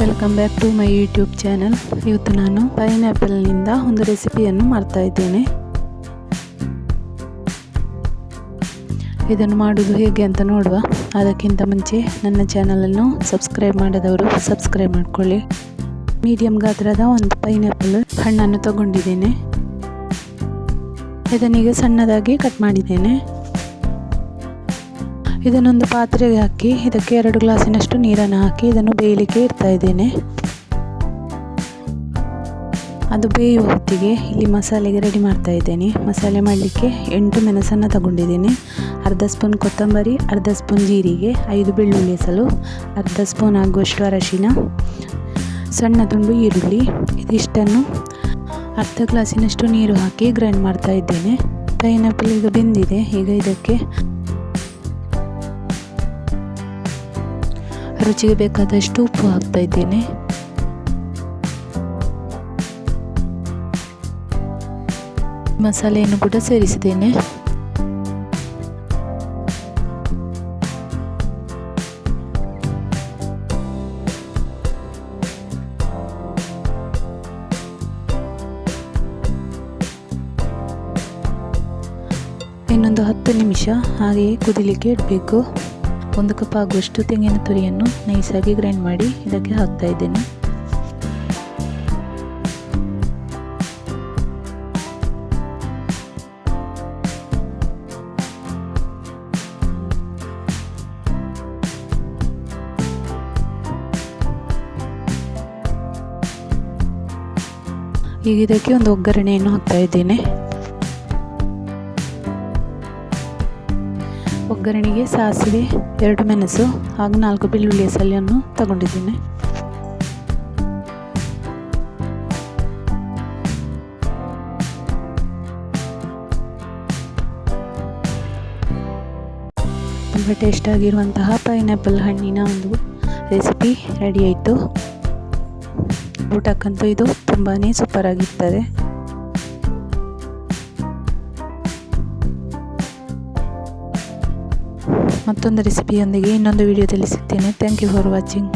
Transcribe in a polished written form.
Welcome back to my YouTube channel. ಇವತ್ತು ನಾನು ಪೈನಾಪಲ್ನಿಂದ ಒಂದು ರೆಸಿಪಿಯನ್ನು ಮಾಡ್ತಾ ಇದ್ದೇನೆ. ಇದನ್ನು ಮಾಡೋದು ಹೇಗೆ ಅಂತ ನೋಡುವ. ಅದಕ್ಕಿಂತ ಮುಂಚೆ ನನ್ನ ಚಾನಲನ್ನು ಸಬ್ಸ್ಕ್ರೈಬ್ ಮಾಡದವರು ಸಬ್ಸ್ಕ್ರೈಬ್ ಮಾಡಿಕೊಳ್ಳಿ. ಮೀಡಿಯಂ ಗಾತ್ರದ ಒಂದು ಪೈನಾಪಲ್ ಹಣ್ಣನ್ನು ತಗೊಂಡಿದ್ದೇನೆ. ಇದನ್ನೀಗ ಸಣ್ಣದಾಗಿ ಕಟ್ ಮಾಡಿದ್ದೇನೆ. ಇದನ್ನೊಂದು ಪಾತ್ರೆಗೆ ಹಾಕಿ ಇದಕ್ಕೆ 2 ಗ್ಲಾಸಿನಷ್ಟು ನೀರನ್ನು ಹಾಕಿ ಇದನ್ನು ಬೇಯಲಿಕ್ಕೆ ಇಡ್ತಾ ಇದ್ದೇನೆ. ಅದು ಬೇಯುವ ಹೊತ್ತಿಗೆ ಇಲ್ಲಿ ಮಸಾಲೆಗೆ ರೆಡಿ ಮಾಡ್ತಾ ಇದ್ದೇನೆ. ಮಸಾಲೆ ಮಾಡಲಿಕ್ಕೆ 8 ಮೆಣಸನ್ನು ತಗೊಂಡಿದ್ದೇನೆ, ಅರ್ಧ ಸ್ಪೂನ್ ಕೊತ್ತಂಬರಿ, ಅರ್ಧ ಸ್ಪೂನ್ ಜೀರಿಗೆ, 5 ಬೆಳ್ಳುಳ್ಳಿ ಎಸಳು, ಅರ್ಧ ಸ್ಪೂನ್ ಆಗುವಷ್ಟು ಅರಶಿನ, ಸಣ್ಣ ತುಂಡು ಈರುಳ್ಳಿ. ಇದಿಷ್ಟನ್ನು ಅರ್ಧ ಗ್ಲಾಸಿನಷ್ಟು ನೀರು ಹಾಕಿ ಗ್ರೈಂಡ್ ಮಾಡ್ತಾ ಇದ್ದೇನೆ. ಪೈನಾಪಲ್ ಈಗ ಬೆಂದಿದೆ. ಈಗ ಇದಕ್ಕೆ ರುಚಿಗೆ ಬೇಕಾದಷ್ಟು ಉಪ್ಪು ಹಾಕ್ತಾ ಇದ್ದೇನೆ. ಮಸಾಲೆಯನ್ನು ಕೂಡ ಸೇರಿಸಿದ್ದೇನೆ. ಇನ್ನೊಂದು 10 ನಿಮಿಷ ಹಾಗೆಯೇ ಕುದಿಲಿಕ್ಕೆ ಇಡಬೇಕು. 1 ಕಪ್ ಆಗುವಷ್ಟು ತೆಂಗಿನ ತುರಿಯನ್ನು ನೈಸಾಗಿ ಗ್ರೈಂಡ್ ಮಾಡಿ ಇದಕ್ಕೆ ಹಾಕ್ತಾ ಇದ್ದೇನೆ. ಈಗ ಇದಕ್ಕೆ ಒಂದು ಒಗ್ಗರಣೆಯನ್ನು ಹಾಕ್ತಾ ಇದ್ದೇನೆ. ಒಗ್ಗರಣೆಗೆ ಸಾಸಿವೆ, 2 ಮೆಣಸು ಹಾಗೂ 4 ಬೆಳ್ಳುಳ್ಳಿ ಎಸಳನ್ನು ತಗೊಂಡಿದ್ದೇನೆ. ತುಂಬ ಟೇಸ್ಟ್ ಆಗಿರುವಂತಹ ಪೈನಾಪಲ್ ಹಣ್ಣಿನ ಒಂದು ರೆಸಿಪಿ ರೆಡಿ ಆಯಿತು. ಊಟಕ್ಕಂತೂ ಇದು ತುಂಬಾ ಸೂಪರ್ ಆಗಿರ್ತದೆ. ಮತ್ತೊಂದು ರೆಸಿಪಿಯೊಂದಿಗೆ ಇನ್ನೊಂದು ವಿಡಿಯೋದಲ್ಲಿ ಸಿಗ್ತೇನೆ. Thank you for watching.